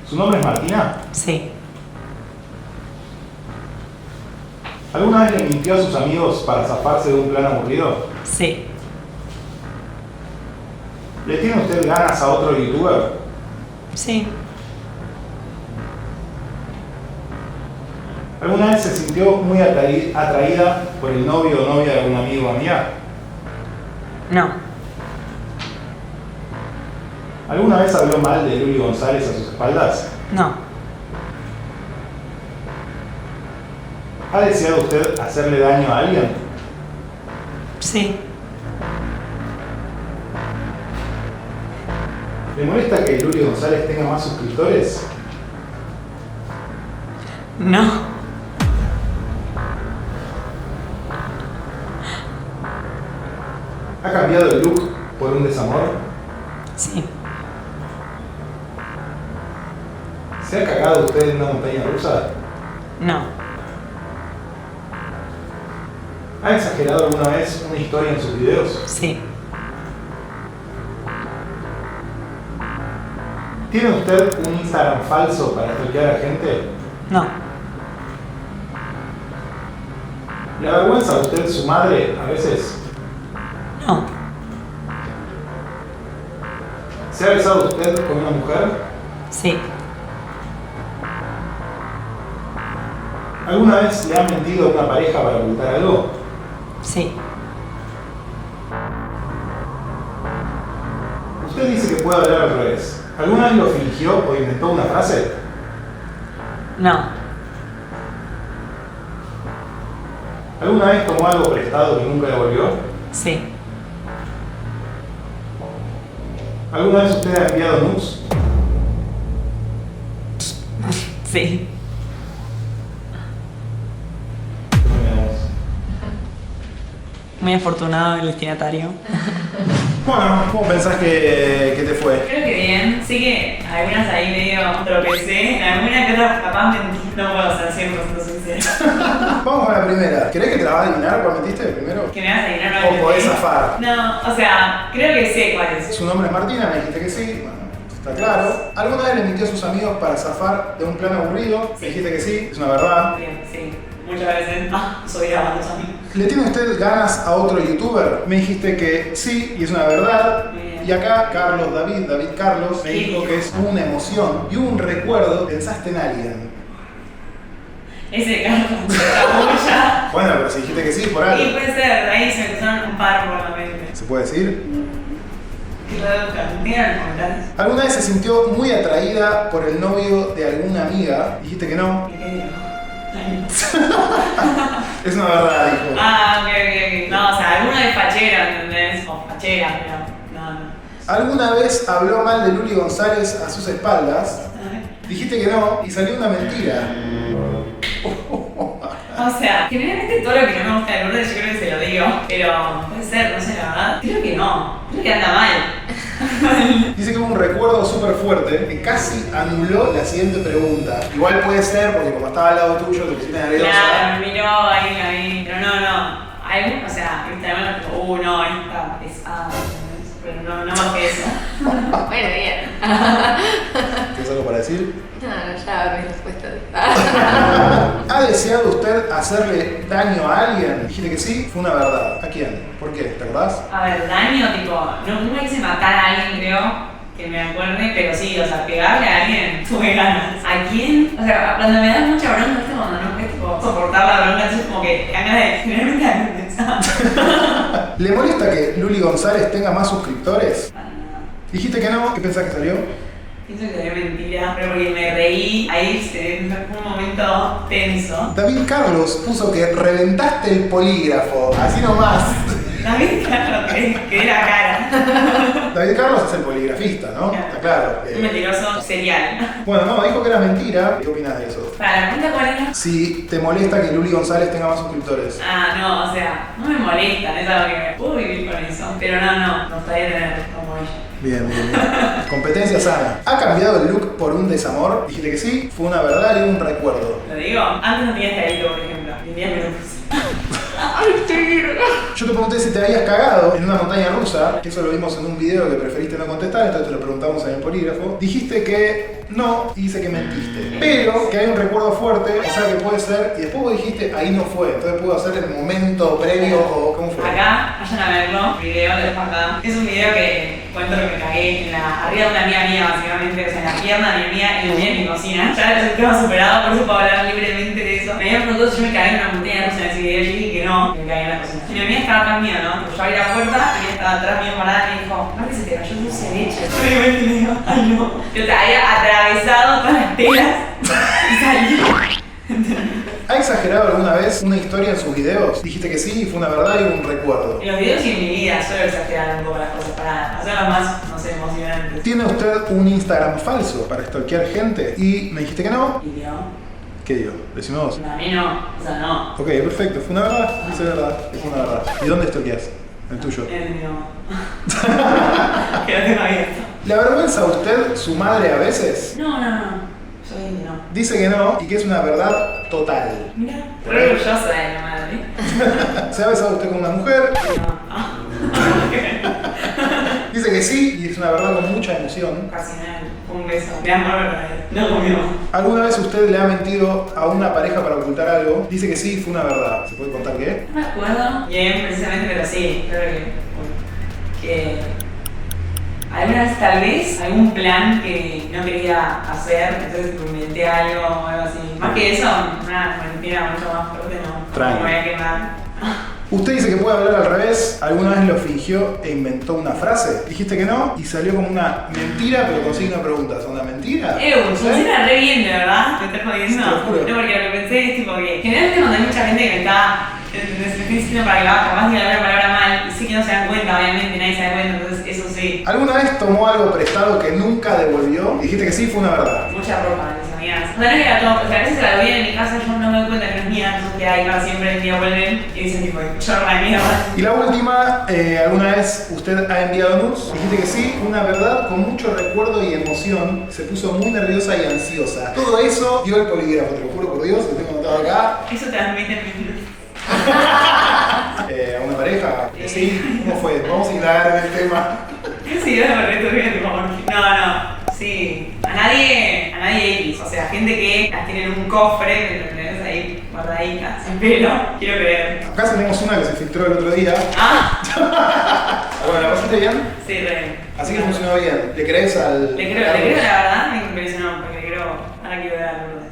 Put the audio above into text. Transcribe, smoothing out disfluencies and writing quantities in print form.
¿Su nombre es Martina? Sí. ¿Alguna vez le mintió a sus amigos para zafarse de un plan aburrido? Sí. ¿Le tiene usted ganas a otro youtuber? Sí. ¿Alguna vez se sintió muy atraída por el novio o novia de algún amigo o amiga? No. ¿Alguna vez habló mal de Luli González a sus espaldas? No. ¿Ha deseado usted hacerle daño a alguien? Sí. ¿Le molesta que Luli González tenga más suscriptores? No. ¿Ha cambiado el look por un desamor? Sí. ¿Se ha cagado usted en una montaña rusa? No. ¿Ha exagerado alguna vez una historia en sus videos? Sí. ¿Tiene usted un Instagram falso para stalkear a gente? No. ¿Le avergüenza a usted su madre a veces? No. ¿Se ha besado usted con una mujer? Sí. ¿Alguna vez le ha mentido a una pareja para ocultar algo? Sí. Usted dice que puede hablar al revés. ¿Alguna vez lo fingió o inventó una frase? No. ¿Alguna vez tomó algo prestado que nunca devolvió? Sí. ¿Alguna vez usted ha enviado nudes? Sí. Muy afortunado el destinatario. Bueno, ¿cómo pensás que te fue? Creo que bien. Sí que algunas ahí medio tropecé. En alguna que otra capaz mentí. No puedo ser 100% sincera. Vamos con la primera. ¿Querés que te la vas a adivinar cuál metiste primero? Que me vas a adivinar ¿O no podés mentí. zafar? No, o sea, creo que sé cuál es. Su nombre es Martina, me dijiste que sí. Bueno, está claro. ¿Alguna vez le mintió a sus amigos para zafar de un plan aburrido? Me dijiste que sí, es una verdad. Bien, sí. Muchas veces. Soy a varios amigos. ¿Le tiene usted ganas a otro youtuber? Me dijiste que sí, y es una verdad. Bien. Y acá Carlos David Carlos, me dijo que es una emoción y un recuerdo. ¿Pensaste en alguien? Ese Carlos, mucha. Bueno, pero si dijiste que sí, por algo. Y puede ser, ahí se me cruzaron un par por la mente. ¿Se puede decir? ¿Qué reduzcan? Díganme comentarios. ¿Alguna vez se sintió muy atraída por el novio de alguna amiga? Dijiste que no. ¿Y qué digo? Es una verdad, dijo. Ok. No, o sea, alguna de fachera, ¿entendés? O fachera, pero no. ¿Alguna vez habló mal de Luli González a sus espaldas? Dijiste que no y salió una mentira. O sea, generalmente todo lo que no me gusta de Lourdes yo creo que se lo digo, pero puede ser, no sé, la verdad. Creo que no, creo que anda mal. Dice que hubo un recuerdo súper fuerte que casi anuló la siguiente pregunta. Igual puede ser porque como estaba al lado tuyo te pusiste nerviosa. Claro, me miró ahí, pero no. O sea, viste, además, no, esta pesada, ¿entendés? Pero no más que eso. Bueno, bien. ¿Tienes algo para decir? No, ya mi respuesta. ¿Ha deseado usted hacerle daño a alguien? Dijiste que sí, fue una verdad. ¿A quién? ¿Por qué? ¿Te acordás? A ver, daño, tipo, nunca quise matar a alguien, creo. Que me acuerde, pero sí, o sea, pegarle a alguien, tuve ganas. ¿A quién? O sea, cuando me da mucha bronca, ¿viste? Cuando no puedes tipo, soportar la bronca, entonces como que ganas de generalmente a ¿Le molesta que Luli González tenga más suscriptores? Dijiste que no, ¿qué pensás que salió? Pienso que es mentira, pero porque me reí, ahí fue un momento tenso. David Carlos puso que reventaste el polígrafo, así nomás. David, claro, que era cara. David Carlos es el poligrafista, ¿no? Claro. Está claro. Un mentiroso serial. Bueno, no, dijo que era mentira. ¿Qué opinas de eso? Para la pregunta, ¿cuál era? Si te molesta que Luli González tenga más suscriptores. No, o sea, no me molesta, es algo que puedo vivir con eso. Pero no, me gustaría tener como ella. Bien. Competencia sana. ¿Ha cambiado el look por un desamor? Dijiste que sí, fue una verdad y un recuerdo. ¿Lo digo? Antes no tenía este hilo, por ejemplo. Y un día me lo puse. Ay, estoy Yo te pregunté si te habías cagado en una montaña rusa, que eso lo vimos en un video que preferiste no contestar, entonces te lo preguntamos en el polígrafo. Dijiste que no y dice que mentiste, pero que hay un recuerdo fuerte, o sea que puede ser, y después vos dijiste ahí no fue, entonces pudo ser el momento previo o cómo fue. Acá, vayan a verlo, video de acá. Es un video que cuento que me cagué arriba de una amiga mía, básicamente, o sea, en la pierna de mi amiga y la mía en mi cocina. Ya el tema superado, por eso puedo hablar libremente de eso. Me habían preguntado si yo me cagué en una montaña rusa en ese video, yo dije que no, que me cagué en la cocina. Y mi amiga estaba atrás mío, ¿no? Pues yo abrí la puerta y ella estaba atrás mío parada y me dijo, no, que se te cayó un dulce de leche. Obviamente me dijo, ay no. Yo te había atravesado todas las telas y salí. ¿Ha exagerado alguna vez una historia en sus videos? Dijiste que sí y fue una verdad y un recuerdo. En los videos y en mi vida suelo exagerar un poco las cosas para hacerlas más, no sé, emocionantes. ¿Tiene usted un Instagram falso para stalkear gente? Y me dijiste que no. ¿Y yo? ¿Qué digo? Decime vos. A mí no, o sea, no. Ok, perfecto. ¿Fue una verdad? Dice verdad. Fue una verdad. ¿Y dónde stalkeas? El tuyo. El mío. Que lo tengo abierto. ¿Le avergüenza a usted su madre a veces? No. Soy no. Dice que no y que es una verdad total. Mira, re orgullosa de la madre. ¿Se ha besado usted con una mujer? No. Dice que sí y es una verdad con mucha emoción. Casi nada. Un beso. De amor verdadero. No conmigo. ¿Alguna vez usted le ha mentido a una pareja para ocultar algo? Dice que sí y fue una verdad. ¿Se puede contar qué? No me acuerdo bien precisamente, pero sí, creo que alguna vez tal vez algún plan que no quería hacer, entonces me inventé algo o algo así. Más que eso, una mentira mucho más fuerte no. Tranqui. Me voy a quemar. Usted dice que puede hablar al revés. ¿Alguna vez lo fingió e inventó una frase? Dijiste que no y salió como una mentira pero con signo de preguntas. ¿Una mentira? Funciona re bien, de verdad. ¿Me estás jodiendo? Te lo juro. No, porque lo que pensé es tipo que generalmente cuando hay mucha gente que me está diciendo para que la capaz de hablar la palabra mal, y sí que no se dan cuenta, obviamente nadie se da cuenta, entonces eso sí. ¿Alguna vez tomó algo prestado que nunca devolvió? Dijiste que sí, fue una verdad. Mucha ropa de mis amigas. O sea, no es que la tomo, o sea, a veces la doy en mi casa, yo no me doy cuenta que no es mía, entonces queda ahí para siempre, el día vuelven y dicen tipo, chorra de mierda. Y la última, ¿alguna vez usted ha enviado nudes? Dijiste que sí, una verdad con mucho recuerdo y emoción. Se puso muy nerviosa y ansiosa. Todo eso dio el polígrafo, te lo juro por Dios, lo tengo anotado acá. Eso transmite mi ¿A una pareja? Sí, ¿cómo fue? Vamos a indagar en el tema. Sí, yo me reto bien, tipo, no, sí. A nadie X, o sea, gente que las tiene en un cofre, ¿me entendés? Ahí guardaditas, sin pelo, quiero creer. Acá tenemos una que se filtró el otro día. Bueno, ¿la pasaste bien? Sí, re. Así que funcionó bien. ¿Le crees al...? Le creo, la verdad me impresionó, porque le creo, ahora quiero ver a Lourdes.